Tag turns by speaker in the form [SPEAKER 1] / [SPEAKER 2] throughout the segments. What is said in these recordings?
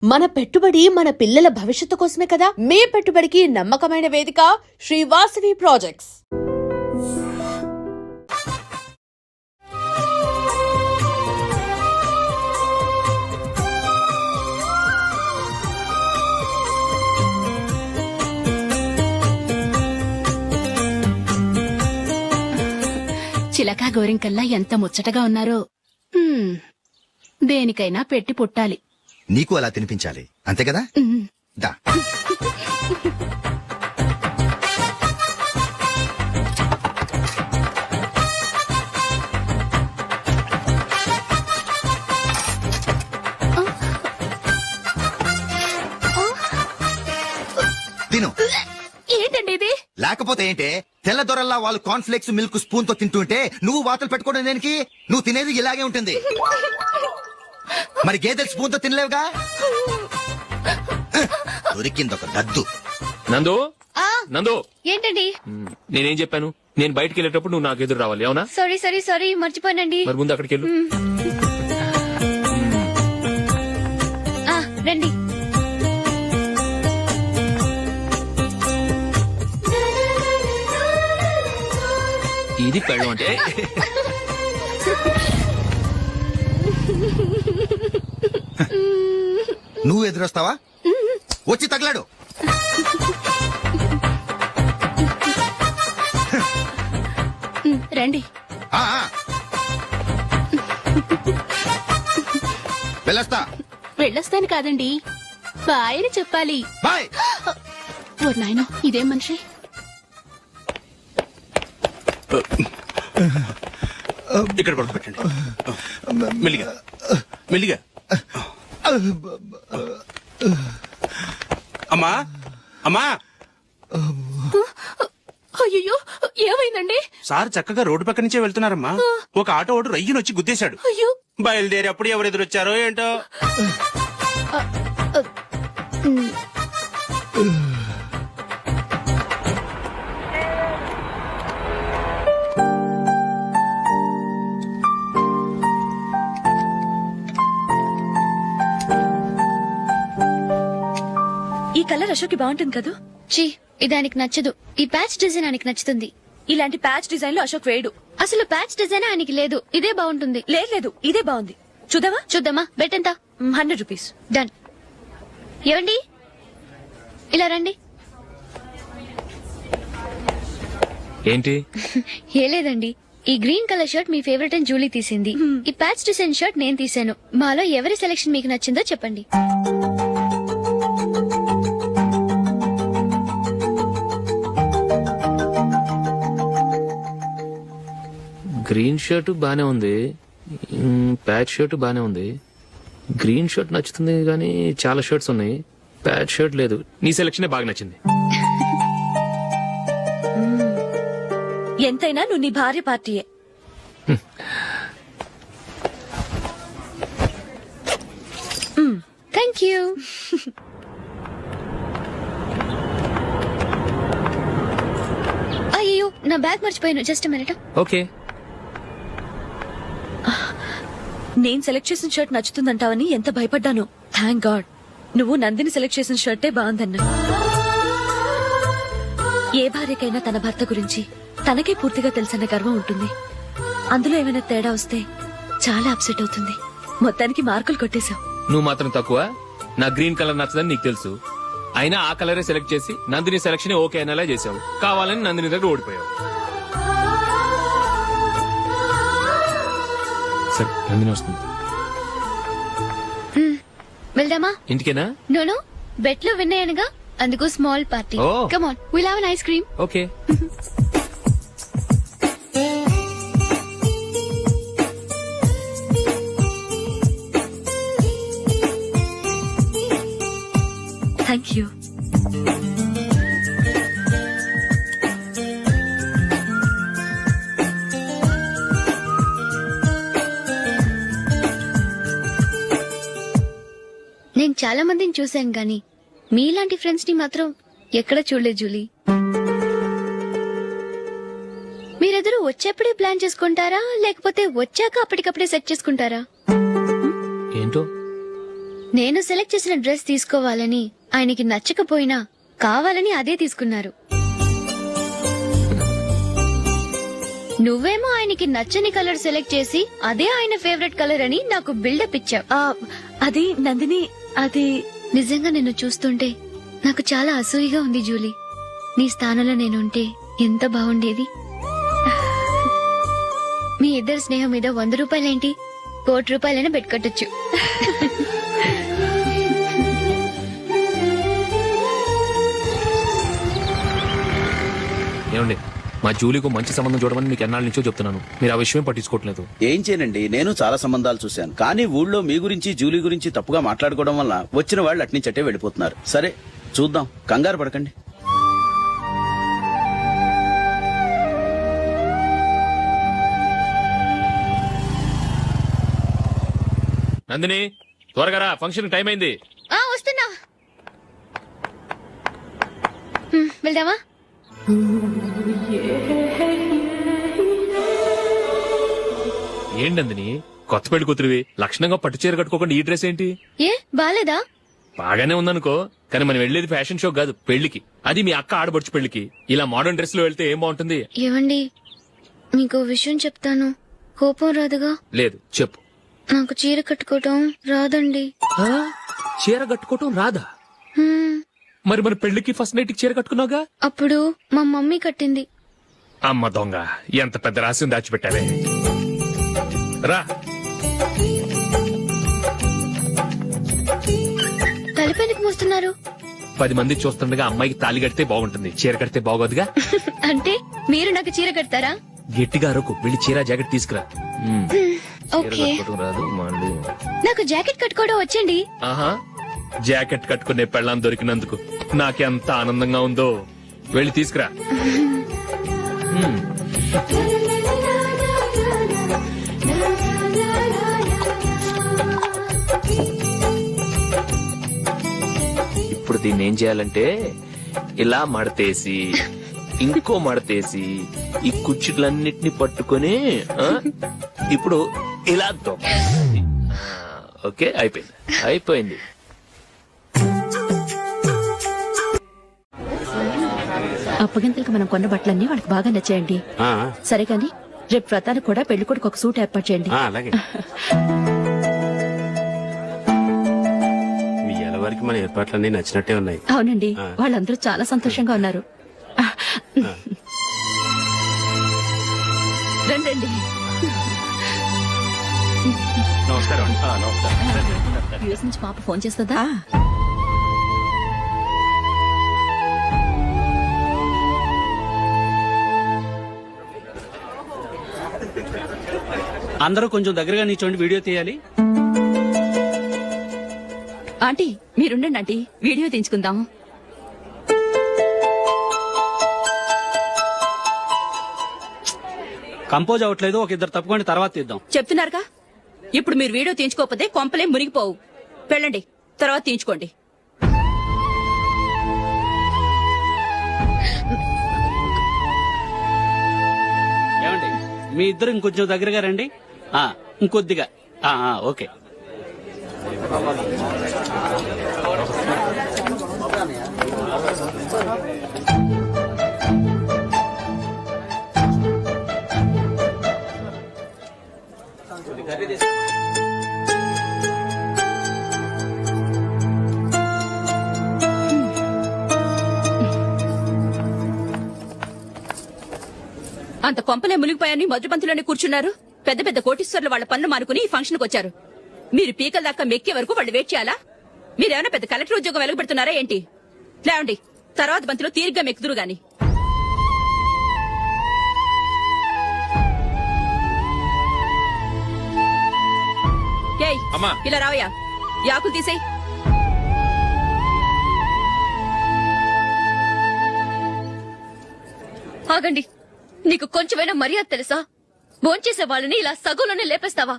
[SPEAKER 1] మన పెట్టుబడి మన పిల్లల భవిష్యత్తు కోసమే కదా. మీ పెట్టుబడికి నమ్మకమైన వేదిక శ్రీ వాసవి ప్రాజెక్ట్స్.
[SPEAKER 2] చిలకా గోరింకల్లా ఎంత ముచ్చటగా ఉన్నారో. దేనికైనా పెట్టి పుట్టాలి.
[SPEAKER 3] నీకు అలా తినిపించాలి, అంతే కదా? దా. తిను.
[SPEAKER 2] ఏంటండి ఇది?
[SPEAKER 3] లేకపోతే ఏంటే, తెల్ల దొరల్లా వాళ్ళు కాన్ఫ్లెక్స్ మిల్క్ స్పూన్ తో తింటుంటే నువ్వు వాతలు పెట్టుకోవడం దేనికి? నువ్వు తినేది ఇలాగే ఉంటుంది. మరి గేదెలు స్పూన్ తో తినలేవుగా. దొరికిందొక దద్దు.
[SPEAKER 4] నందు, నందు,
[SPEAKER 5] ఏంటండి?
[SPEAKER 4] నేనేం చెప్పాను? నేను బయటికి వెళ్ళేటప్పుడు నువ్వు నాకు ఎదురు రావాలి, అవునా?
[SPEAKER 5] సారీ మర్చిపోయానండి.
[SPEAKER 4] మరి ముందు అక్కడికి వెళ్ళు.
[SPEAKER 5] రండి.
[SPEAKER 4] ఇది పెళ్ళం అంటే.
[SPEAKER 3] నువ్వు ఎదురొస్తావా? వచ్చి తగలాడు.
[SPEAKER 2] రండి.
[SPEAKER 3] ఆ, ఆ. వెళ్ళొస్తా.
[SPEAKER 2] వెళ్ళొస్తాను కాదండి, బాయ్ అని చెప్పాలి.
[SPEAKER 3] బాయ్.
[SPEAKER 2] ఓ నాయనో, ఇదేం మనిషి?
[SPEAKER 6] ఇక్కడ పడుకోబెట్టండి. మెల్లిగా మెల్లిగా. అమ్మా అమ్మా.
[SPEAKER 2] అయ్యో, ఏమైందండి?
[SPEAKER 6] సార్ చక్కగా రోడ్డు పక్క నుంచే వెళ్తున్నారమ్మా. ఒక ఆటో ఓడు రయ్యనొచ్చి గుద్దేశాడు.
[SPEAKER 2] అయ్యో.
[SPEAKER 6] బయలుదేరి అప్పుడు ఎవరు ఎదురొచ్చారో ఏంటో.
[SPEAKER 7] ఈ కలర్ అశోక్ బాగుంటుంది కదా.
[SPEAKER 5] చీ, ఇది ఆయనకి నచ్చదు. ఈ ప్యాచ్ డిజైన్ ఆయనకి నచ్చుతుంది.
[SPEAKER 7] ఇలాంటి ప్యాచ్ డిజైన్ లో అశోక్ వేయడు.
[SPEAKER 5] అసలు ప్యాచ్ డిజైన్ ఆయనకి లేదు. ఇదే బాగుంటుంది.
[SPEAKER 7] లేదు, ఇదే బాగుంది.
[SPEAKER 5] చూద్దామా? బెట్ ఎంత?
[SPEAKER 7] 100 రూపీస్.
[SPEAKER 5] డన్. ఏవండి, ఇలా రండి.
[SPEAKER 4] ఏంటి?
[SPEAKER 5] ఏ లేదండి, ఈ గ్రీన్ కలర్ షర్ట్ మీ ఫేవరెట్ అని జూలీ తీసింది. ఈ ప్యాచ్ డిజైన్ షర్ట్ నేను తీసాను. మాలో ఎవరి సెలెక్షన్ మీకు నచ్చిందో చెప్పండి.
[SPEAKER 4] గ్రీన్ షర్ట్ బానే ఉంది, ప్యాచ్ షర్ట్ బానే ఉంది. గ్రీన్ షర్ట్ నచ్చుతుంది కానీ చాలా షర్ట్స్ ఉన్నాయి, ప్యాచ్ షర్ట్ లేదు. నీ సెలెక్షన్ బాగా నచ్చింది.
[SPEAKER 7] ఎంతైనా నువ్వు నీ భార్య పార్టీయే.
[SPEAKER 5] Thank you. అయ్యో, నా బ్యాగ్ మర్చిపోయాను. Just minute.
[SPEAKER 4] ఓకే.
[SPEAKER 7] నేను సెలెక్ట్ చేసిన షర్ట్ నచ్చుతుందంటావని ఎంత భయపడ్డాను. థ్యాంక్ గాడ్ నువ్వు నందిని సెలెక్ట్ చేసిన షర్టే బాగుందన్నా. ఏ భార్యకైనా తన భర్త గురించి తనకే పూర్తిగా తెలుసన్న గర్వం ఉంటుంది. అందులో ఏమైనా తేడా వస్తే చాలా అప్సెట్ అవుతుంది. మొత్తానికి మార్కులు కొట్టేశావు.
[SPEAKER 4] నువ్వు మాత్రం తక్కువ. నా గ్రీన్ కలర్ నచ్చదని నీకు తెలుసు, అయినా ఆ కలరే సెలెక్ట్ చేసి నందిని సెలెక్షన్ ఓకే అనేలా చేసావు. కావాలని నందిని దగ్గర ఓడిపోయావు. సరే, నందిని వస్తుంది.
[SPEAKER 5] వెళ్దామా?
[SPEAKER 4] ఇంటికేనా?
[SPEAKER 5] నోను, బెట్ లో విన్ అయ్యానుగా, అందుకు small party.
[SPEAKER 4] Oh.
[SPEAKER 5] Come on, will have an ice cream.
[SPEAKER 4] Okay.
[SPEAKER 7] Thank you.
[SPEAKER 5] నేను చాలా మందిని చూశాను గాని మీలాంటి ఫ్రెండ్స్ ని మాత్రం ఎక్కడ చూడలేదు జూలీ. మీరెదరూ వచ్చేప్పుడే ప్లాన్ చేసుకుంటారా లేకపోతే వచ్చాక అప్పటికప్పుడే సెట్ చేసుకుంటారా?
[SPEAKER 4] ఏంటో
[SPEAKER 5] నేను సెలెక్ట్ చేసిన డ్రెస్ తీసుకోవాలని ఆయనకి నచ్చకపోయినా కావాలని అదే తీసుకున్నారు. నువ్వేమో ఆయనకి నచ్చని కలర్ సెలెక్ట్ చేసి అదే ఆయన ఫేవరెట్ కలర్ అని నాకు బిల్డప్ ఇచ్చావు.
[SPEAKER 7] అది నందిని, అది
[SPEAKER 5] నిజంగా నిన్ను చూస్తుంటే నాకు చాలా అసూయగా ఉంది జూలీ. నీ స్థానంలో నేనుంటే ఎంత బాగుండేది. మీ ఇద్దరి స్నేహం మీద 100 రూపాయలేంటి, 1 కోటి రూపాయలైనా పెట్టుకట్టొచ్చు.
[SPEAKER 4] ఏమండి, మా జూలీకు మంచి సంబంధం చూడమని మీకు ఎన్నాళ్ళ నుంచో చెప్తున్నాను, మీరు ఆ విషయం పట్టించుకోవట్లేదు.
[SPEAKER 8] ఏం చేయనండి, నేను చాలా సంబంధాలు చూశాను. కానీ ఊళ్ళో మీ గురించి జూలీ గురించి తప్పుగా మాట్లాడుకోవడం వల్ల వచ్చిన వాళ్ళు అట్నుంచటే వెళ్ళిపోతున్నారు. సరే చూద్దాం, కంగారు పడకండి.
[SPEAKER 4] నందిని, త్వరగా రా, ఫంక్షన్ టైం అయింది.
[SPEAKER 5] వస్తున్నా. వెళ్దామా?
[SPEAKER 4] ఏంటి నందిని, కొత్త పెళ్లి కూతురివి, లక్షణంగా పట్టు చీర కట్టుకోకుండా ఈ డ్రెస్ ఏంటి?
[SPEAKER 5] ఏ బాలేదా?
[SPEAKER 4] బాగానే ఉందనుకో, కానీ మనం వెళ్ళేది ఫ్యాషన్ షో కాదు, పెళ్లికి. అది మీ అక్క ఆడబడుచు పెళ్లికి. ఇలా మోడర్న్ డ్రెస్ లో వెళ్తే ఏం బాగుంటుంది?
[SPEAKER 5] ఏవండి, మీకు విషయం చెప్తాను, కోపం రాదుగా?
[SPEAKER 4] లేదు, చెప్పు.
[SPEAKER 5] నాకు చీర కట్టుకోవటం రాదండి.
[SPEAKER 4] ఆ? చీర కట్టుకోవటం రాదా?
[SPEAKER 5] హ్మ్,
[SPEAKER 4] మరి మన పెళ్లికి ఫస్ట్ నైట్ చీర కట్టుకున్నావుగా?
[SPEAKER 5] అప్పుడు మా మమ్మీ కట్టింది.
[SPEAKER 4] అమ్మ దొంగ, ఎంత పెద్ద రహస్యం దాచిపెట్టావే. రా.
[SPEAKER 5] తలపెందుకు మోస్తున్నారు?
[SPEAKER 4] 10 మంది చూస్తుండగా అమ్మాయికి తాళి కడితే బాగుంటుంది, చీర కడితే బాగోదుగా.
[SPEAKER 5] అంటే మీరు నాకు చీర కడతారా?
[SPEAKER 4] గట్టిగా అరకు, వెళ్ళి చీర జాకెట్ తీసుకురా. చీర
[SPEAKER 5] ఓకే.
[SPEAKER 4] కట్టుకోవటం రాదు మళ్ళీ.
[SPEAKER 5] నాకు జాకెట్ కట్టుకోవడం వచ్చండి.
[SPEAKER 4] ఆహా, జాకెట్ కట్టుకునే పెళ్ళాం దొరికినందుకు నాకెంత ఆనందంగా ఉందో. వెళ్ళి తీసుకురా. ఇప్పుడు దీన్ని ఏం చేయాలంటే, ఇలా మడతేసి ఇంకో మడతేసి ఈ కుర్చీలన్నిటిని పట్టుకొని ఇప్పుడు ఇలా దొక్కేయాలి. ఓకే, అయిపోయింది అయిపోయింది.
[SPEAKER 7] అప్పగింతలకు మనం కొన్న బట్టలన్నీ వాళ్ళకి బాగా నచ్చాయండి. సరే కానీ రేపు వ్రతానికి కూడా పెళ్లి కొడుకు ఒక సూట్ ఏర్పాటు చేయండి.
[SPEAKER 6] అలాగే. మీ వరకు మన ఏర్పాట్లన్నీ నచ్చినట్టే ఉన్నాయి.
[SPEAKER 7] అవునండి, వాళ్ళందరూ చాలా సంతోషంగా ఉన్నారు. రండి.
[SPEAKER 6] నమస్కారం. నమస్కారం.
[SPEAKER 7] యూఎస్ నుంచి పాప ఫోన్ చేస్తుందా?
[SPEAKER 9] అందరూ కొంచెం దగ్గరగా నిల్చోండి, వీడియో తీయాలి.
[SPEAKER 7] ఆంటీ మీరుండండి ఆంటీ, వీడియో తీయించుకుందాం.
[SPEAKER 9] కంపోజ్ అవ్వట్లేదు, ఒక ఇద్దరు తప్పుకొని తర్వాత తీద్దాం.
[SPEAKER 10] చెప్తున్నారుగా, ఇప్పుడు మీరు వీడియో తీయించుకోకపోతే కొంపలే మునిగిపోవు. వెళ్ళండి, తర్వాత తీయించుకోండి.
[SPEAKER 9] ఏమండి, మీ ఇద్దరు ఇంకొంచెం దగ్గరగా రండి. ఇంకొద్దిగా. ఓకే.
[SPEAKER 10] అంత కొంపలే మునిగిపోయాని మొదటి పంతులోనే కూర్చున్నారు. పెద్ద పెద్ద కోటీశ్వర్లు వాళ్ళ పనులు మానుకుని ఈ ఫంక్షన్ కు వచ్చారు. మీరు పీకల దాకా మెక్కే వరకు వాళ్ళు వెయిట్ చేయాలా? మీరేమైనా పెద్ద కలెక్టర్ ఉద్యోగం వెలగబెడుతున్నారా ఏంటి? లేవండి, తర్వాత పంతిలో తీరిగ్గా మెక్కుదురు గాని. ఏయ్,
[SPEAKER 4] అమ్మా.
[SPEAKER 10] ఇలా రావయ్యా, యాకులు తీసేయ్.
[SPEAKER 5] ఆగండి, నీకు కొంచెమైనా మర్యాద తెలుసా? భోంచేసే వాళ్ళని ఇలా సగంలోనే లేపేస్తావా?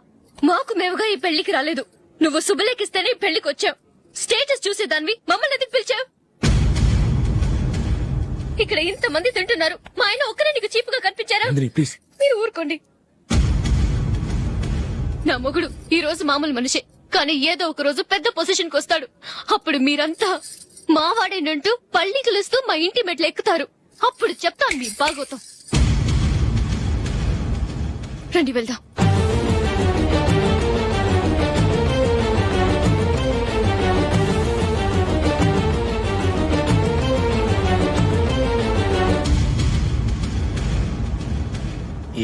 [SPEAKER 5] మాకు మేముగా ఈ పెళ్లికి రాలేదు, నువ్వు శుభలేఖిస్తేనే ఈ పెళ్లికి వచ్చావు. స్టేటస్ చూసేదాన్ని మమ్మల్ని ఎందుకు పిలిచావు? ఇక్కడ ఇంతమంది తింటున్నారు, మా ఆయన ఒక్కరే నీకు చీపుగా కనిపించారా? మీరు ఊరుకోండి. నా మొగుడు ఈ రోజు మామూలు మనిషే, కానీ ఏదో ఒక రోజు పెద్ద పొజిషన్ కి వస్తాడు. అప్పుడు మీరంతా మావాడేనంటూ పళ్ళి కలుస్తూ మా ఇంటి మెట్లు ఎక్కుతారు. అప్పుడు చెప్తాను మీ బాగోతాం. రండి వెళ్దాం.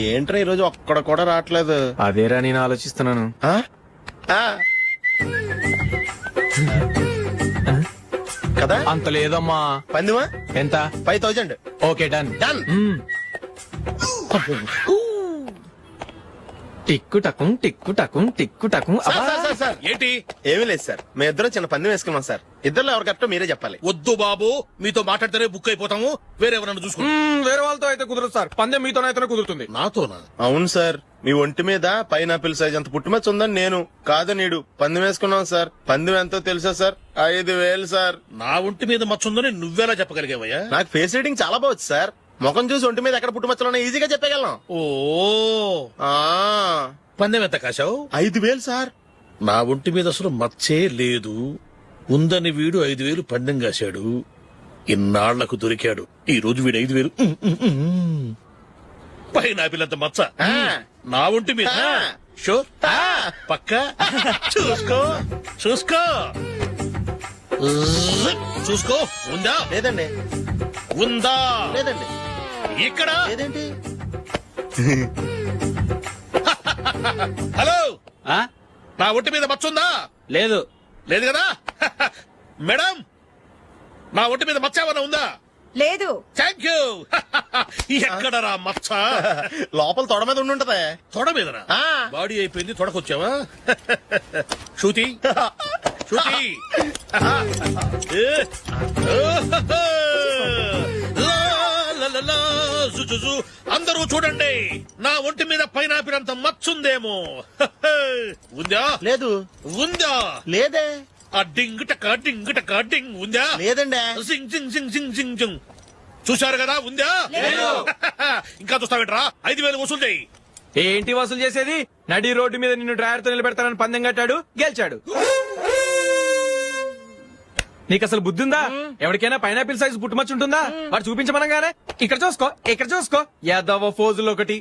[SPEAKER 11] ఏంట్రా ఈరోజు ఒక్కడ కూడా రావట్లేదు.
[SPEAKER 4] అదేరా నేను ఆలోచిస్తున్నాను.
[SPEAKER 11] ఆ? ఆ. కదా
[SPEAKER 4] అంత లేదమ్మా.
[SPEAKER 11] పందిమా
[SPEAKER 4] ఎంత?
[SPEAKER 11] 5000.
[SPEAKER 4] Okay done.
[SPEAKER 11] డన్.
[SPEAKER 4] టిక్కు టకుం టిక్కు టకుం టిక్కు టకుం.
[SPEAKER 11] సార్ ఏంటి? ఏమీ లేదు సార్, మేము ఇద్దరం చిన్న పందెం వేసుకున్నాం సార్. ఇద్దరు ఎవరు కరెక్టో మీరే చెప్పాలి.
[SPEAKER 12] వద్దు బాబు, మీతో మాట్లాడితేనే బుక్ అయిపోతాము. వేరెవరన్నా చూసుకుంటాం.
[SPEAKER 4] వేరే వాళ్ళతో అయితే కుదరదు సార్. పందెం మీతోనైతేనే కుదురుతుంది.
[SPEAKER 12] నాతోనా?
[SPEAKER 11] అవును సార్, మీ ఒంటి మీద పైనాపిల్ సైజ్ అంత పుట్టుమచ్చ ఉందని నేను కాదు నీడు పందెం వేసుకున్నాం సార్. పందెం ఎంతో తెలుసా సార్? 5000 సార్.
[SPEAKER 12] నా ఒంటి మీద మచ్చ ఉందని నువ్వెలా చెప్పగలిగావయ్యా?
[SPEAKER 11] నాకు ఫేస్ రీడింగ్ చాలా బాగుంది సార్. ముఖం చూసి ఒంటి మీద ఎక్కడ పుట్టుమచ్చలో ఈజీగా చెప్పగలం.
[SPEAKER 12] ఓ,
[SPEAKER 11] ఆ,
[SPEAKER 12] పందెం ఎంత కాశావు?
[SPEAKER 11] 5000 సార్.
[SPEAKER 12] నా ఒంటి మీద అసలు మచ్చే లేదు. ఉందని వీడు 5000 పందెం కాశాడు. ఇన్నాళ్లకు దొరికాడు. ఈ రోజు వీడు 5000. పైన పిల్లంత మచ్చ
[SPEAKER 11] ఆ.
[SPEAKER 12] నా ఒంటి మీద.
[SPEAKER 11] ఆ.
[SPEAKER 12] షూర్?
[SPEAKER 11] ఆ.
[SPEAKER 12] పక్క చూసుకో చూసుకో చూసుకో. ఉందా?
[SPEAKER 11] లేదండి.
[SPEAKER 12] ఉందా?
[SPEAKER 11] లేదండి.
[SPEAKER 12] ఇక్కడ
[SPEAKER 11] లేదేంటి?
[SPEAKER 12] హలో,
[SPEAKER 9] ఆ?
[SPEAKER 12] నా ఒంటి మీద మచ్చ ఉందా?
[SPEAKER 9] లేదు.
[SPEAKER 12] లేదు కదా? మేడం, నా ఒంటి మీద మచ్చ ఏమన్నా ఉందా?
[SPEAKER 10] లేదు.
[SPEAKER 12] Thank you. ఎక్కడరా మచ్చ?
[SPEAKER 11] లోపల తొడ మీద ఉండుంటదే.
[SPEAKER 12] తొడ మీదనా?
[SPEAKER 11] ఆ.
[SPEAKER 12] బాడీ అయిపోయింది, తొడకొచ్చావా? శృతి శృతి. ఏ. లా, లా, లా, లా, జు, జు, జు. అందరూ చూడండి, నా ఒంటి మీద పైనాపిల్ అంత మచ్చుందేమో. ఉందా?
[SPEAKER 11] లేదు.
[SPEAKER 12] ఉందా?
[SPEAKER 11] లేదే.
[SPEAKER 12] ఆ డింగ్ టక డింగ్ టక డింగ్ ఉందా?
[SPEAKER 11] లేదండి.
[SPEAKER 12] సింగ్ సింగ్ సింగ్ సింగ్ సింగ్ సింగ్. చూశారు కదా? ఉందా? ఇంకా చూస్తావేంట్రా? 5000 వసూలు చేయి.
[SPEAKER 4] ఏంటి వసూలు చేసేది? నడి రోడ్డు మీద నిన్ను డ్రైవర్ తో నిలబెడతానని పందెం కట్టాడు, గెలిచాడు. నీకు అసలు బుద్ధి ఉందా? ఎవరికైనా పైనాపిల్ సైజ్ పుట్టుమచ్చు ఉంటుందా? వాడు చూపించమనగానే ఇక్కడ చూసుకో, ఇక్కడ చూసుకో. యాదవ ఫోజులు ఒకటి.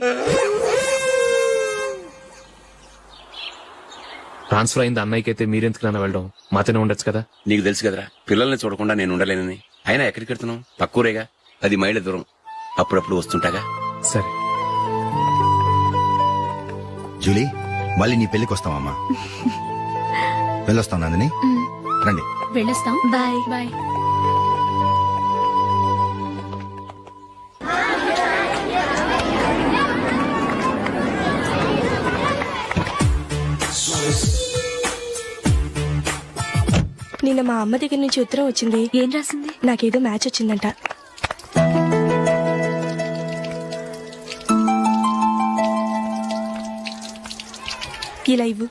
[SPEAKER 4] ట్రాన్స్ఫర్ అయింది అన్నయ్యకి అయితే మీరెందుకు నాన్న వెళ్ళడం? మాతోనే ఉండొచ్చు కదా.
[SPEAKER 8] నీకు తెలుసు కదరా, పిల్లల్ని చూడకుండా నేను ఉండలేనని. అయినా ఎక్కడికి వెళ్తున్నావు? పక్కూరేగా, 10 మైళ్ళ దూరం. అప్పుడప్పుడు వస్తుంటాగా.
[SPEAKER 4] సరే.
[SPEAKER 3] జూలీ, మళ్ళీ నీ పెళ్లికి వస్తామమ్మా. వెళ్ళొస్తాం నందిని. రండి.
[SPEAKER 2] వెళ్ళొస్తాం.
[SPEAKER 7] బాయ్.
[SPEAKER 2] బాయ్.
[SPEAKER 13] నిన్న మా అమ్మ దగ్గర నుంచి ఉత్తరం వచ్చింది.
[SPEAKER 7] ఏం రాసింది?
[SPEAKER 13] నాకేదో మ్యాచ్ వచ్చిందంట. ఇలా ఇవ్వు.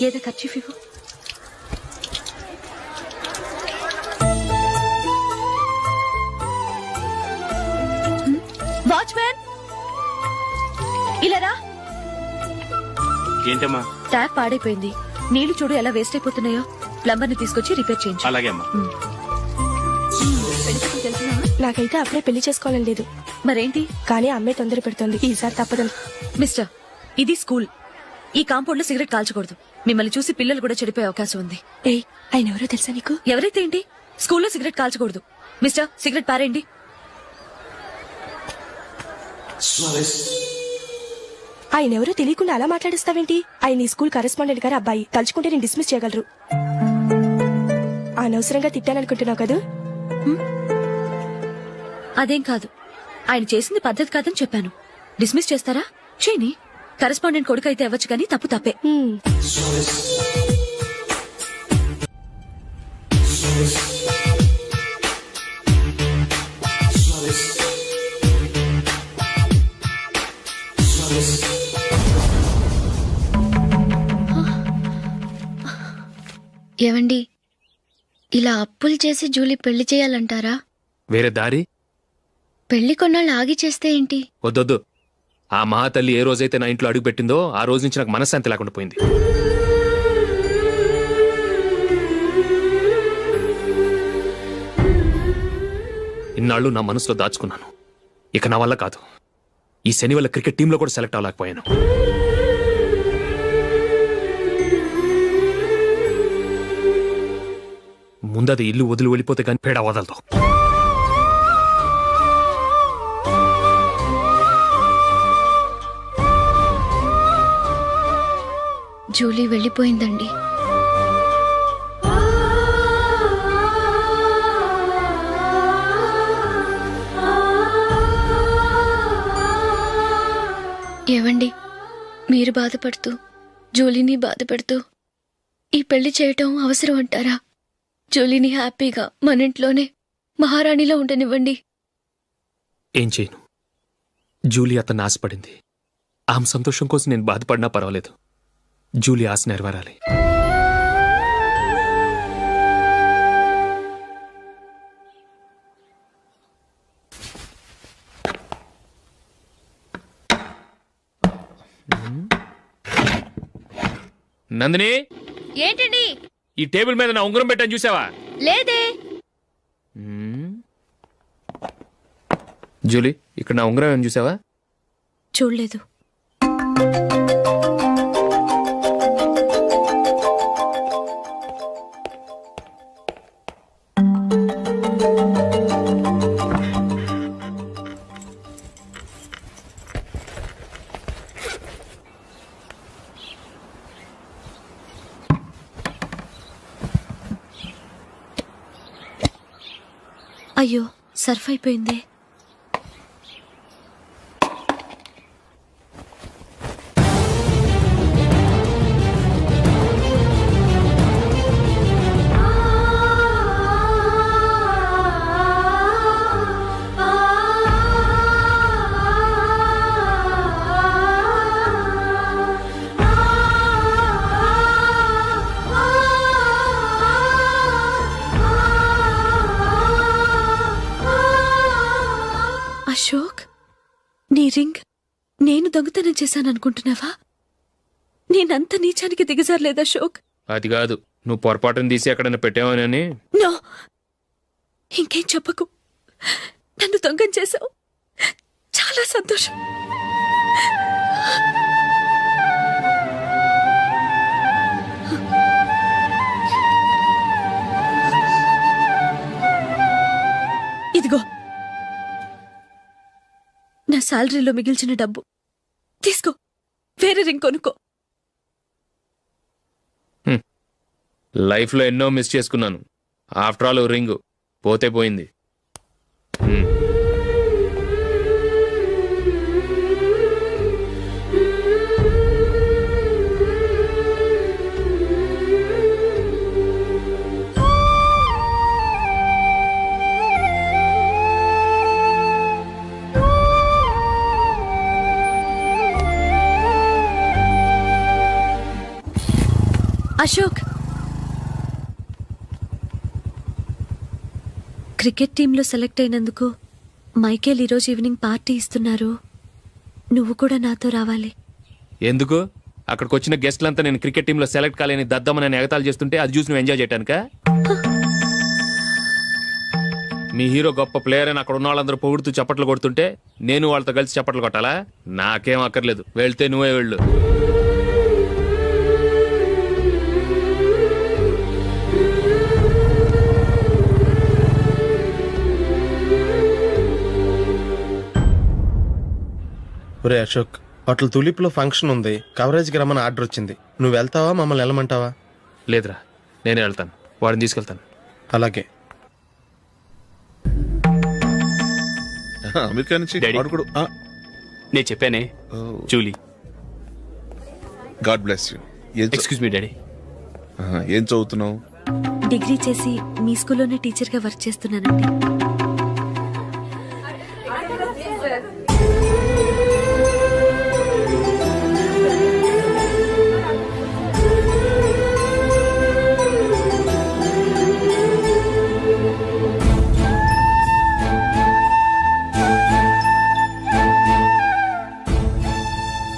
[SPEAKER 7] ఏదో ఖర్చు ఇవ్వు.
[SPEAKER 5] వాచ్మెన్, ఇలా రా.
[SPEAKER 9] ఏంటమ్మా?
[SPEAKER 7] ట్యాప్ పాడైపోయింది. నీళ్లు చూడు ఎలా వేస్ట్ అయిపోతున్నాయో. ప్లంబర్ ని తీసుకొచ్చి రిపేర్ చేయించు.
[SPEAKER 9] అలాగే అమ్మా.
[SPEAKER 13] నాకైతే అప్పుడే పెళ్లి చేసుకోవాలని లేదు.
[SPEAKER 7] మరేంటి?
[SPEAKER 13] కానీ అమ్మే తొందర పెడుతోంది. ఈసారి తప్పదని.
[SPEAKER 7] మిస్టర్, ఇది స్కూల్. ఈ కాంపౌండ్ లో సిగరెట్ కాల్చకూడదు. మిమ్మల్ని చూసి పిల్లలు కూడా చెడిపోయే అవకాశం ఉంది.
[SPEAKER 13] ఏయ్, ఆయన ఎవరో తెలుసా నీకు?
[SPEAKER 7] ఎవరైతే ఏంటి? స్కూల్లో సిగరెట్ కాల్చకూడదు. మిస్టర్, సిగరెట్ పారేయండి.
[SPEAKER 13] ఆయన ఎవరో తెలియకుండా అలా మాట్లాడిస్తావేంటి? ఆయన ఈ స్కూల్ కరెస్పాండెంట్ గారి అబ్బాయి. తలుచుకుంటే నేను డిస్మిస్ చేయగలరు. అనవసరంగా తిట్టాననుకుంటున్నావు కదా?
[SPEAKER 7] అదేం కాదు. ఆయన చేసింది పద్ధతి కాదని చెప్పాను. డిస్మిస్ చేస్తారా? చేయని. కరెస్పాండెంట్ కొడుకు అయితే అవ్వచ్చు కానీ తప్పు తప్పే.
[SPEAKER 5] ఏవండి, ఇలా అప్పులు చేసి జూలీ పెళ్లి చేయాలంటారా?
[SPEAKER 4] వేరే దారి?
[SPEAKER 5] పెళ్లి కొన్నాళ్ళు ఆగి చేస్తే ఏంటి?
[SPEAKER 4] వద్దొద్దు. ఆ మహాతల్లి ఏ రోజైతే నా ఇంట్లో అడుగు పెట్టిందో ఆ రోజు నుంచి నాకు మనశ్శాంతి లేకుండా పోయింది. ఇన్నాళ్ళు నా మనసులో దాచుకున్నాను. ఇక నా వల్ల కాదు. ఈ శని వల్ల క్రికెట్ టీంలో కూడా సెలెక్ట్ అవ్వలేకపోయాను. ముందది ఇల్లు వదిలి వెళ్ళిపోతే కానీ పేడ వదలదు.
[SPEAKER 5] జూలీ వెళ్ళిపోయిందండి. ఏవండి, మీరు బాధపడుతూ జూలీని బాధపెడుతూ ఈ పెళ్లి చేయటం అవసరం అంటారా? జూలీని హ్యాపీగా మన ఇంట్లోనే మహారాణిలో ఉండనివ్వండి.
[SPEAKER 4] ఏం చేయను? జూలీ అతన్ని ఆశపడింది. ఆమె సంతోషం కోసం నేను బాధపడినా పర్వాలేదు. జూలీ ఆశ నెరవేరాలి. నందిని,
[SPEAKER 5] ఏంటండి?
[SPEAKER 4] ఈ టేబుల్ మీద నా ఉంగరం పెట్టని చూసావా?
[SPEAKER 5] లేదే.
[SPEAKER 4] జూలీ, ఇక్కడ నా ఉంగరం ఏమని చూసావా?
[SPEAKER 7] చూడలేదు. అయ్యో, సర్ఫ్ అయిపోయిందే. అశోక్, నీ రింగ్ నేను దొంగతనం చేశాననుకుంటున్నావా? నేనంత నీచానికి దిగజారలేదు అశోక్.
[SPEAKER 4] అది కాదు, నువ్వు పొరపాటును తీసి ఎక్కడైనా పెట్టావని.
[SPEAKER 7] నో, ఇంకేం చెప్పకు. నన్ను దొంగం చేశావు. చాలా సంతోషం. ఇదిగో నా శాలరీలో మిగిల్చిన డబ్బు తీసుకో. వేరే రింగ్ కొనుక్కో.
[SPEAKER 4] లైఫ్లో ఎన్నో మిస్ చేసుకున్నాను. ఆఫ్టర్ ఆల్ రింగ్ పోతే పోయింది.
[SPEAKER 7] అశోక్, క్రికెట్ టీంలో సెలెక్ట్ అయినందుకు మైకేల్ ఈరోజు ఈవినింగ్ పార్టీ ఇస్తున్నారు. నువ్వు కూడా నాతో రావాలి.
[SPEAKER 4] ఎందుకు? అక్కడికి వచ్చిన గెస్ట్లంతా నేను క్రికెట్ టీంలో సెలెక్ట్ కాలేని దద్దమని ఎగతాలు చేస్తుంటే అది చూసి నువ్వు ఎంజాయ్ చేయటానికా? మీ హీరో గొప్ప ప్లేయర్ అని అక్కడ ఉన్న వాళ్ళందరూ పొగుడుతూ చప్పట్లు కొడుతుంటే నేను వాళ్ళతో కలిసి చప్పట్లు కొట్టాలా? నాకేం అక్కర్లేదు. వెళ్తే నువ్వే వెళ్ళు.
[SPEAKER 11] ఒరే అశోక్, హోటల్ తులిప్ లో ఫంక్షన్ ఉంది. కవరేజ్ కి రమ్మని ఆర్డర్ వచ్చింది. నువ్వు వెళ్తావా, మమ్మల్ని వెళ్ళమంటావా?
[SPEAKER 4] లేదురా, నేనే వెళ్తాను. వాడిని తీసుకెళ్తాను.
[SPEAKER 11] అలాగే.
[SPEAKER 12] అమెరికా నుంచి
[SPEAKER 9] నేను చెప్పానే, Julie.
[SPEAKER 12] God bless you.
[SPEAKER 9] Excuse me daddy.
[SPEAKER 12] ఏం చదువుతున్నావు?
[SPEAKER 7] డిగ్రీ చేసి మీ స్కూల్లోనే టీచర్గా వర్క్ చేస్తున్నానండి.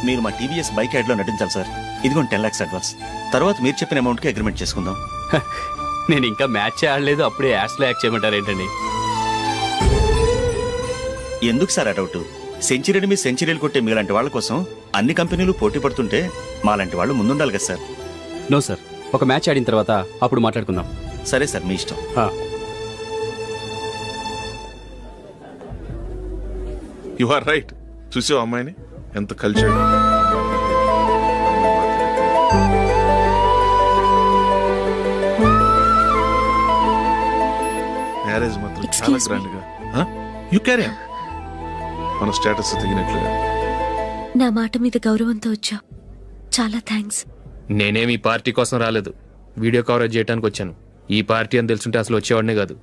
[SPEAKER 8] మీరు మా టీవీఎస్ బైక్ యాడ్ లో నటించాలి సార్. ఇదిగోండి 10 lakhs అడ్వాన్స్. తర్వాత మీరు చెప్పిన అమౌంట్ కి అగ్రిమెంట్ చేసుకుందాం.
[SPEAKER 9] నేను ఇంకా మ్యాచ్ ఆడలేదు, అప్పుడే యాడ్స్ లో యాక్ట్ చేయమంటారు ఏంటండి?
[SPEAKER 8] ఎందుకు సార్ ఆ డౌట్? సెంచరీని మీ సెంచరీలు కొట్టే మీలాంటి వాళ్ళ కోసం అన్ని కంపెనీలు పోటీ పడుతుంటే మాలాంటి వాళ్ళు ముందుండాలి కదా సార్.
[SPEAKER 9] నో సార్, ఒక మ్యాచ్ ఆడిన తర్వాత అప్పుడు మాట్లాడుకుందాం.
[SPEAKER 8] సరే సార్, మీ ఇష్టం.
[SPEAKER 11] You are right. చూసావు అమ్మాయిని ఎంత కలిసాడు. మ్యారేజ్ మాత్రం చాలా
[SPEAKER 7] Excuse me.
[SPEAKER 11] గ్రాండ్ గా. You carry on. మన స్టేటస్ తగినట్లుగా.
[SPEAKER 7] నా మాట మీద గౌరవంతో వచ్చావు, చాలా థ్యాంక్స్.
[SPEAKER 4] నేనేమి ఈ పార్టీ కోసం రాలేదు, వీడియో కవరేజ్ చేయడానికి వచ్చాను. ఈ పార్టీ అని తెలుసుంటే అసలు వచ్చేవాడినే కాదు.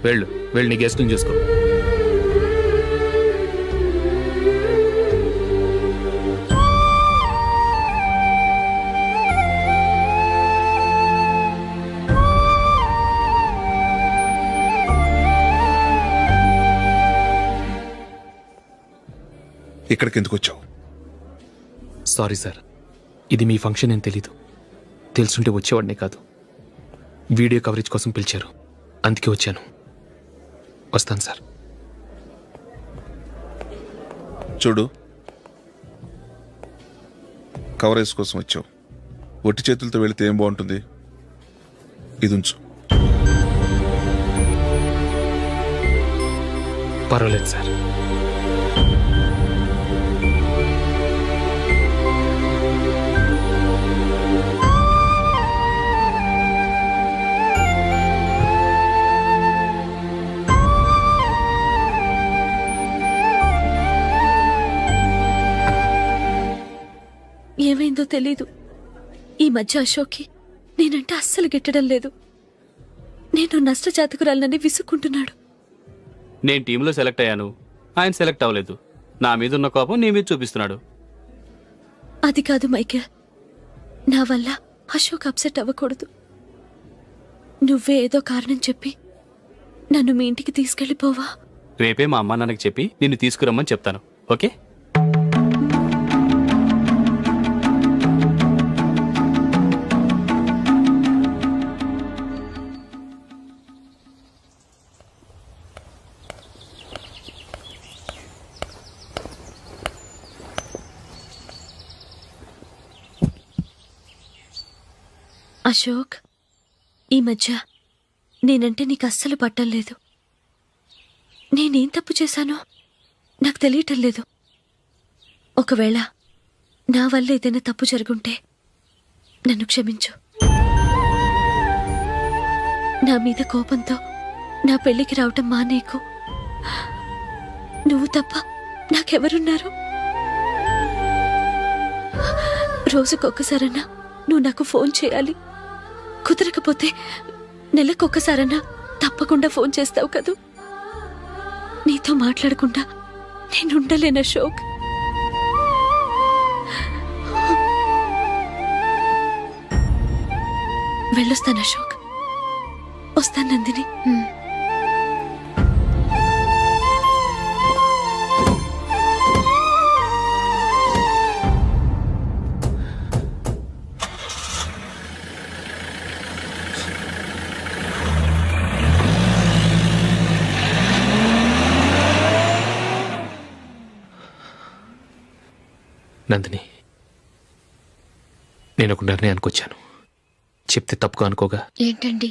[SPEAKER 4] వెళ్ళు వెళ్ళు, నీ గెస్ట్ని చూసుకో.
[SPEAKER 11] ఇక్కడికి ఎందుకు వచ్చావు?
[SPEAKER 4] సారీ సార్, ఇది మీ ఫంక్షన్ అని తెలీదు. తెలుసుంటే వచ్చేవాడినే కాదు. వీడియో కవరేజ్ కోసం పిలిచారు, అందుకే వచ్చాను. వస్తాను సార్.
[SPEAKER 11] చూడు, కవరేజ్ కోసం వచ్చావు. ఒట్టి చేతులతో వెళితే ఏం బాగుంటుంది? ఇది ఉంచు.
[SPEAKER 4] పర్వాలేదు సార్.
[SPEAKER 7] ఏమైందో తెలీదు, ఈ మధ్య అశోక్కి నేనంటే అస్సలు గిట్టడం లేదు. నేను నష్టజాతకురాలనని విసుక్కుంటున్నాడు.
[SPEAKER 9] నేను టీంలో సెలెక్ట్ అయ్యాను, ఆయన సెలెక్ట్ అవ్వలేదు. నా మీద ఉన్న కోపం నీ మీద చూపిస్తున్నాడు.
[SPEAKER 7] అది కాదు మైకేల్, నా వల్ల అశోక్ అప్సెట్ అవ్వకూడదు. నువ్వే ఏదో కారణం చెప్పి నన్ను మీ ఇంటికి తీసుకెళ్ళిపోవా?
[SPEAKER 9] రేపే మా అమ్మా నాన్నకి చెప్పి నిన్ను తీసుకురమ్మని చెప్తాను. ఓకే?
[SPEAKER 7] అశోక్, ఈ మధ్య నేనంటే నీకు అస్సలు పట్టం లేదు. నేనేం తప్పు చేశానో నాకు తెలియటం లేదు. ఒకవేళ నా వల్ల ఏదైనా తప్పు జరుగుంటే నన్ను క్షమించు. నా మీద కోపంతో నా పెళ్లికి రావటం మానేకు. నువ్వు తప్ప నాకెవరున్నారు? రోజుకొక్కసారన్నా నువ్వు నాకు ఫోన్ చేయాలి. కుదరకపోతే నెలకొక్కసారన్నా తప్పకుండా ఫోన్ చేస్తావు కదూ. నీతో మాట్లాడకుండా నేనుండలేను అశోక్. వెళ్ళొస్తాను అశోక్. వస్తాను నందిని.
[SPEAKER 4] నందిని, నేను ఒక నిర్ణయానికి వచ్చాను. చెప్తే తప్పుగా అనుకోగా.
[SPEAKER 5] ఏంటండి?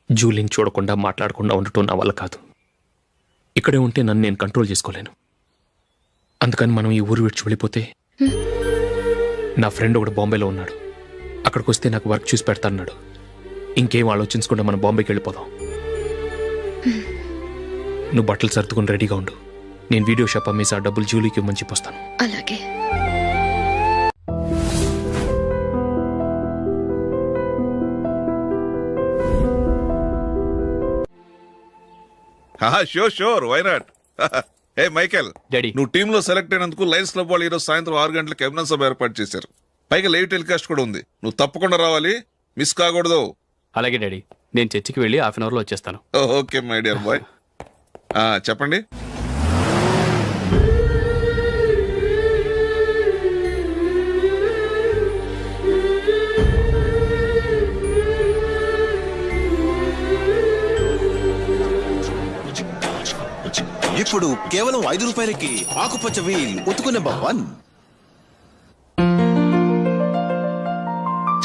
[SPEAKER 4] జూలీని చూడకుండా మాట్లాడకుండా ఉండటం నా వల్ల కాదు. ఇక్కడే ఉంటే నన్ను నేను కంట్రోల్ చేసుకోలేను. అందుకని మనం ఈ ఊరు విడిచి వెళ్ళిపోతే, నా ఫ్రెండ్ ఒకడు బాంబేలో ఉన్నాడు, అక్కడికి వస్తే నాకు వర్క్ చూసి పెడతాన్నాడు. ఇంకేం ఆలోచించకుండా మనం బాంబేకి వెళ్ళిపోదాం. నువ్వు బట్టలు సర్దుకుని రెడీగా ఉండు. నేను వీడియో షాప్ అమ్మేసి ఆ డబ్బులు జూలీకి ఇవ్వమని చెప్పొస్తాను.
[SPEAKER 5] అలాగే.
[SPEAKER 11] Sure sure, why not. Hey Michael,
[SPEAKER 9] daddy.
[SPEAKER 11] నువ్వు టీమ్ లో సెలెక్ట్ అయినందుకు లయన్స్ క్లబ్ వాళ్ళు ఈరోజు సాయంత్రం 6 గంటలకు అభినందన సభ ఏర్పాటు చేశారు. పైగా లైవ్ టెలికాస్ట్ కూడా ఉంది. నువ్వు తప్పకుండా రావాలి, మిస్ కాకూడదు.
[SPEAKER 9] అలాగే డాడీ, నేను చర్చికి వెళ్ళి హాఫ్ అన్ అవర్ లో వచ్చేస్తాను.
[SPEAKER 11] Okay my dear bye. చెప్పండి.
[SPEAKER 12] ఇప్పుడు కేవలం 5 రూపాయలకి ఆకుపచ్చ వీల్ ఉతుకు నెంబర్ 1.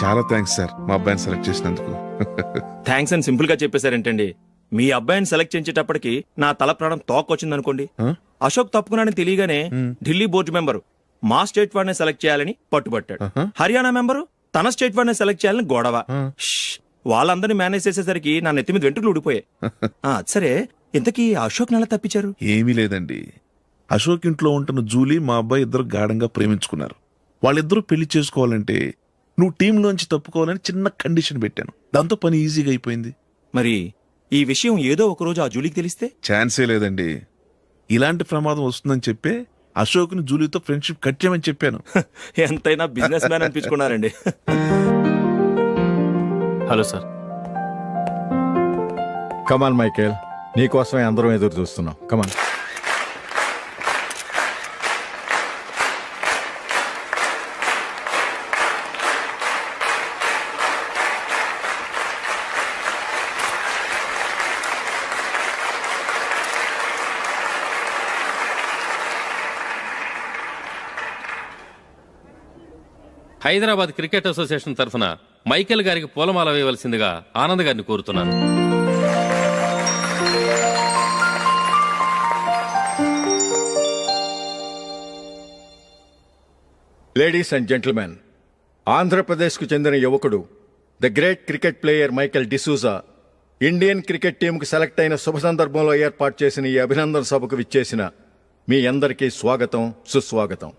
[SPEAKER 11] చాలా థ్యాంక్స్ సార్ మా అబ్బాయిని సెలెక్ట్ చేసినందుకు.
[SPEAKER 6] థ్యాంక్స్ అని సింపుల్ గా చెప్పేశారేంటండి. మీ అబ్బాయిని సెలెక్ట్ చేసేటప్పటికి నా తల ప్రాణం తోకొచ్చిందనుకోండి. అశోక్ తప్పుకున్నాడని తెలియగానే ఢిల్లీ బోర్డు మెంబరు మా స్టేట్ వాడిని సెలెక్ట్ చేయాలని పట్టుబట్టాడు. హర్యానా మెంబరు తన స్టేట్ వాడిని సెలెక్ట్ చేయాలని గొడవ. వాళ్ళందరినీ మేనేజ్ చేసేసరికి నా నెత్తి మీద వెంట్రుకలు ఊడిపోయాయి. సరే, ఇంతకీ అశోక్ నెల తప్పించారు?
[SPEAKER 11] ఏమీ లేదండి, అశోక్ ఇంట్లో ఉంటున్న జూలీ మా అబ్బాయి ఇద్దరు గాఢంగా ప్రేమించుకున్నారు. వాళ్ళిద్దరూ పెళ్లి చేసుకోవాలంటే నువ్వు టీంలోంచి తప్పుకోవాలని చిన్న కండిషన్ పెట్టాను. దాంతో పని ఈజీగా అయిపోయింది.
[SPEAKER 6] మరి ఈ విషయం ఏదో ఒక రోజు ఆ జూలీకి తెలిస్తే?
[SPEAKER 11] ఛాన్సే లేదండి. ఇలాంటి ప్రమాదం వస్తుందని చెప్పే అశోక్ ని జూలీతో ఫ్రెండ్షిప్ కట్ చేయమని చెప్పాను.
[SPEAKER 6] ఎంతైనా బిజినెస్ మ్యాన్ అనిపించుకున్నారండి.
[SPEAKER 9] Hello sir.
[SPEAKER 12] కమాన్ మైకేల్, నీకోసమే అందరం ఎదురు చూస్తున్నాం. కమాన్.
[SPEAKER 9] హైదరాబాద్ క్రికెట్ అసోసియేషన్ తరఫున మైకేల్ గారికి పూలమాల వేయవలసిందిగా ఆనంద్ గారిని కోరుతున్నాను.
[SPEAKER 12] లేడీస్ అండ్ జెంటిల్మెన్, ఆంధ్రప్రదేశ్కు చెందిన యువకుడు the great cricket player Michael D'Souza Indian cricket టీంకు సెలెక్ట్ అయిన శుభ సందర్భంలో ఏర్పాటు చేసిన ఈ అభినందన సభకు విచ్చేసిన మీ అందరికీ స్వాగతం, సుస్వాగతం.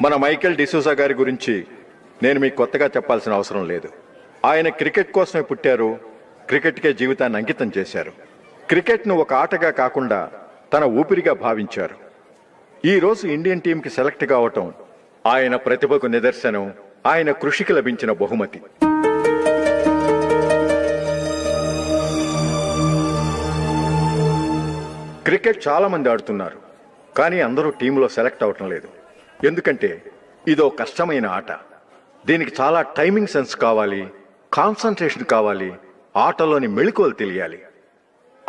[SPEAKER 12] మన మైకేల్ డిసూజా గారి గురించి నేను మీకు కొత్తగా చెప్పాల్సిన అవసరం లేదు. ఆయన క్రికెట్ కోసమే పుట్టారు, క్రికెట్కే జీవితాన్ని అంకితం చేశారు. క్రికెట్ను ఒక ఆటగా కాకుండా తన ఊపిరిగా భావించారు. ఈరోజు ఇండియన్ టీంకి సెలెక్ట్ కావటం ఆయన ప్రతిభకు నిదర్శనం, ఆయన కృషికి లభించిన బహుమతి. క్రికెట్ చాలా మంది ఆడుతున్నారు, కానీ అందరూ టీంలో సెలెక్ట్ అవటం లేదు. ఎందుకంటే ఇదో కష్టమైన ఆట. దీనికి చాలా టైమింగ్ సెన్స్ కావాలి, కాన్సంట్రేషన్ కావాలి, ఆటలోని మెళకువలు తెలియాలి.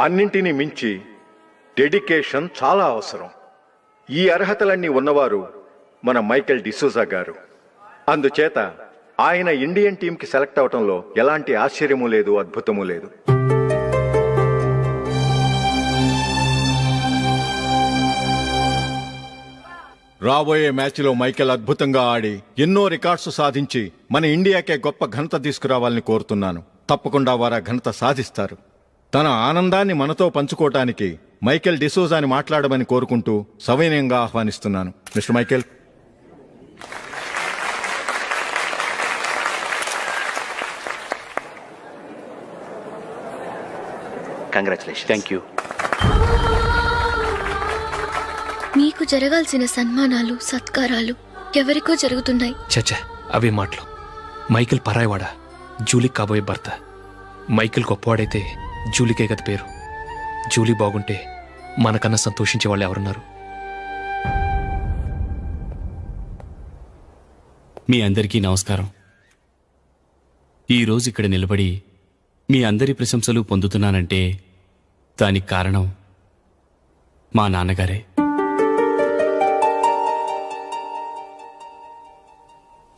[SPEAKER 12] అన్నింటినీ మించి డెడికేషన్ చాలా అవసరం. ఈ అర్హతలన్నీ ఉన్నవారు మన మైకేల్ డిసూజా గారు. అందుచేత ఆయన ఇండియన్ టీంకి సెలెక్ట్ అవటంలో ఎలాంటి ఆశ్చర్యమూ లేదు, అద్భుతమూ లేదు. రాబోయే మ్యాచ్లో మైకేల్ అద్భుతంగా ఆడి ఎన్నో రికార్డ్స్ సాధించి మన ఇండియాకే గొప్ప ఘనత తీసుకురావాలని కోరుతున్నాను. తప్పకుండా వారు ఆ ఘనత సాధిస్తారు. తన ఆనందాన్ని మనతో పంచుకోవటానికి మైకేల్ డిసూజాని మాట్లాడమని కోరుకుంటూ సవినయంగా ఆహ్వానిస్తున్నాను. Mister Michael.
[SPEAKER 8] Congratulation.
[SPEAKER 9] Thank you.
[SPEAKER 5] మీకు జరగాల్సిన సన్మానాలు, సత్కారాలు ఎవరికో జరుగుతున్నాయి.
[SPEAKER 4] చచ్చా, అవే మాటలు. మైకేల్ పరాయవాడా, జూలీకి కాబోయే భర్త. మైకేల్ గొప్పవాడైతే జూలీకే కదా పేరు. జూలీ బాగుంటే మనకన్నా సంతోషించే వాళ్ళు ఎవరున్నారు?
[SPEAKER 9] మీ అందరికీ నమస్కారం. ఈరోజు ఇక్కడ నిలబడి మీ అందరి ప్రశంసలు పొందుతున్నానంటే దానికి కారణం మా నాన్నగారే.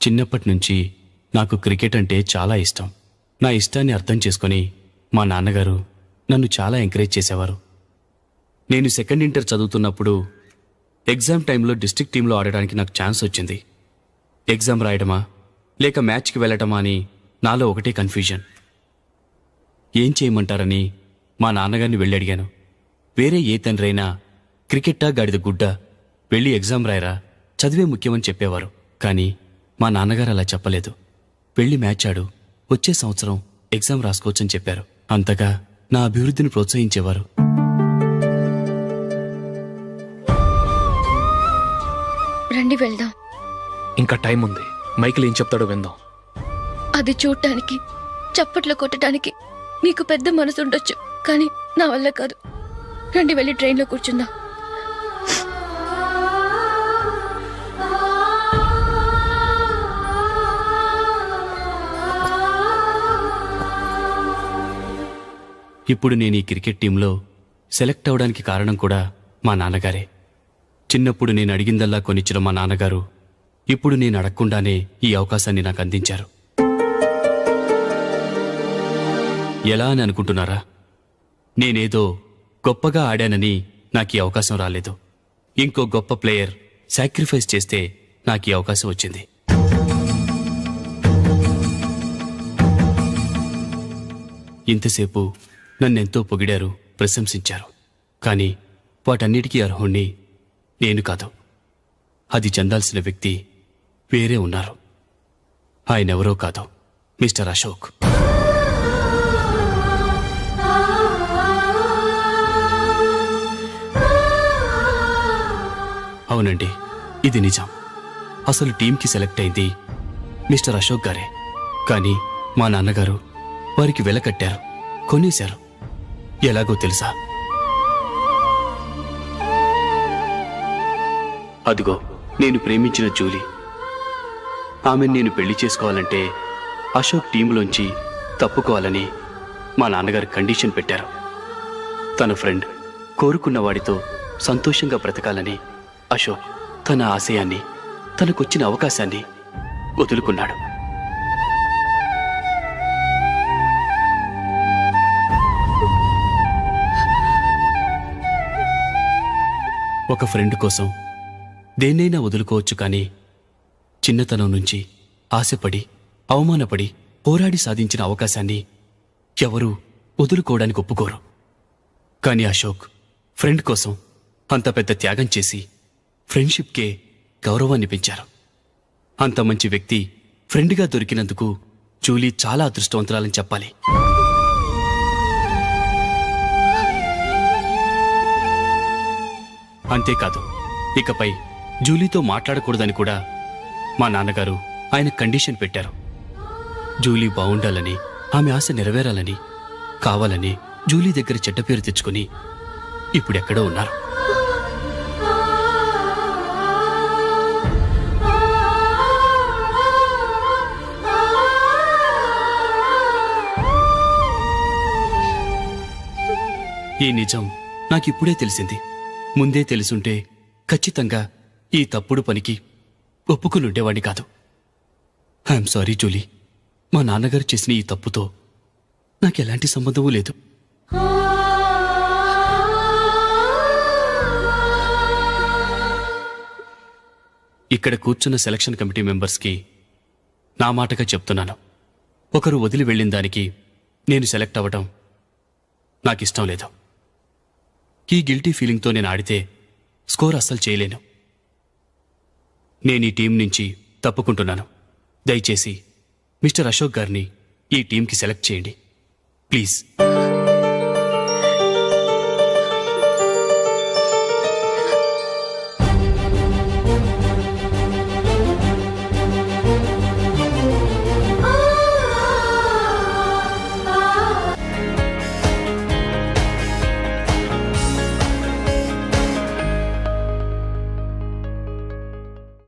[SPEAKER 9] చిన్నప్పటి నుంచి నాకు క్రికెట్ అంటే చాలా ఇష్టం. నా ఇష్టాన్ని అర్థం చేసుకొని మా నాన్నగారు నన్ను చాలా ఎంకరేజ్ చేసేవారు. నేను సెకండ్ ఇంటర్ చదువుతున్నప్పుడు ఎగ్జామ్ టైంలో డిస్ట్రిక్ట్ టీంలో ఆడడానికి నాకు ఛాన్స్ వచ్చింది. ఎగ్జామ్ రాయడమా లేక మ్యాచ్కి వెళ్ళటమా అని నాలో ఒకటే కన్ఫ్యూజన్. ఏం చేయమంటారని మా నాన్నగారిని వెళ్ళి అడిగాను. వేరే ఏ తండ్రైనా క్రికెట్టా గాడిద గుడ్డ, వెళ్ళి ఎగ్జామ్ రాయరా, చదివే ముఖ్యమని చెప్పేవారు. కానీ మా నాన్నగారు అలా చెప్పలేదు. వెళ్ళి మ్యాచ్ ఆడు, వచ్చే సంవత్సరం ఎగ్జామ్ రాసుకోవచ్చని చెప్పారు. అంతగా నా అభివృద్ధిని ప్రోత్సహించేవారు.
[SPEAKER 5] రండి వెళ్దాం.
[SPEAKER 4] ఇంకా టైం ఉంది. మైకేల్ ఏం చెప్తాడో విందాం.
[SPEAKER 5] అది చూడటానికి, చప్పట్లు కొట్టడానికి మీకు పెద్ద మనసు ఉండొచ్చు, కానీ నా వల్ల కాదు. రండి వెళ్ళి ట్రైన్లో కూర్చుందాం.
[SPEAKER 9] ఇప్పుడు నేను ఈ క్రికెట్ టీంలో సెలెక్ట్ అవడానికి కారణం కూడా మా నాన్నగారే. చిన్నప్పుడు నేను అడిగిందల్లా కొనిచ్చిన మా నాన్నగారు ఇప్పుడు నేను అడగకుండానే ఈ అవకాశాన్ని నాకు అందించారు. ఎలా అని అనుకుంటున్నారా? నేనేదో గొప్పగా ఆడానని నాకు ఈ అవకాశం రాలేదు. ఇంకో గొప్ప ప్లేయర్ సాక్రిఫైస్ చేస్తే నాకు ఈ అవకాశం వచ్చింది. ఇంతసేపు నన్నెంతో పొగిడారు, ప్రశంసించారు. కానీ వాటన్నిటికీ అర్హుణ్ణి నేను కాదు. అది చెందాల్సిన వ్యక్తి వేరే ఉన్నారు. ఆయనెవరో కాదు, మిస్టర్ అశోక్. అవునండి, ఇది నిజం. అసలు టీంకి సెలెక్ట్ అయింది మిస్టర్ అశోక్ గారే. కానీ మా నాన్నగారు వారికి వెలకట్టారు, కొనేశారు. ఎలాగో తెలుసా? అదిగో నేను ప్రేమించిన జూలీ. ఆమెను నేను పెళ్లి చేసుకోవాలంటే అశోక్ టీంలోంచి తప్పుకోవాలని మా నాన్నగారు కండిషన్ పెట్టారు. తన ఫ్రెండ్ కోరుకున్న వాడితో సంతోషంగా బ్రతకాలని అశోక్ తన ఆశయాన్ని, తనకొచ్చిన అవకాశాన్ని వదులుకున్నాడు. ఒక ఫ్రెండ్ కోసం దేన్నైనా వదులుకోవచ్చు, కానీ చిన్నతనం నుంచి ఆశపడి, అవమానపడి, పోరాడి సాధించిన అవకాశాన్ని ఎవరూ వదులుకోవడానికి ఒప్పుకోరు. కానీ అశోక్ ఫ్రెండ్ కోసం అంత పెద్ద త్యాగం చేసి ఫ్రెండ్షిప్కే గౌరవాన్ని పెంచారు. అంత మంచి వ్యక్తి ఫ్రెండ్గా దొరికినందుకు జూలీ చాలా అదృష్టవంతురాలని చెప్పాలి. అంతేకాదు, ఇకపై జూలీతో మాట్లాడకూడదని కూడా మా నాన్నగారు ఆయన కండిషన్ పెట్టారు. జూలీ బావుండాలని, ఆమె ఆశ నెరవేరాలని, కావాలని జూలీ దగ్గర చెడ్డ పేరు తెచ్చుకుని ఇప్పుడెక్కడో ఉన్నారు. ఈ నిజం నాకిప్పుడే తెలిసింది. ముందే తెలుసుంటే ఖచ్చితంగా ఈ తప్పుడు పనికి ఒప్పుకునుండేవాణ్ణి కాదు. I'm sorry Julie. మా నాన్నగారు చేసిన ఈ తప్పుతో నాకెలాంటి సంబంధమూ లేదు. ఇక్కడ కూర్చున్న సెలక్షన్ కమిటీ మెంబర్స్కి నా మాటగా చెప్తున్నాను. ఒకరు వదిలి వెళ్ళిన దానికి నేను సెలెక్ట్ అవ్వటం నాకిష్టం లేదు. ఈ గిల్టీ ఫీలింగ్తో నేను ఆడితే స్కోర్ అస్సలు చేయలేను. నేను ఈ టీం నుంచి తప్పుకుంటున్నాను. దయచేసి మిస్టర్ అశోక్ గారిని ఈ టీంకి సెలెక్ట్ చేయండి ప్లీజ్.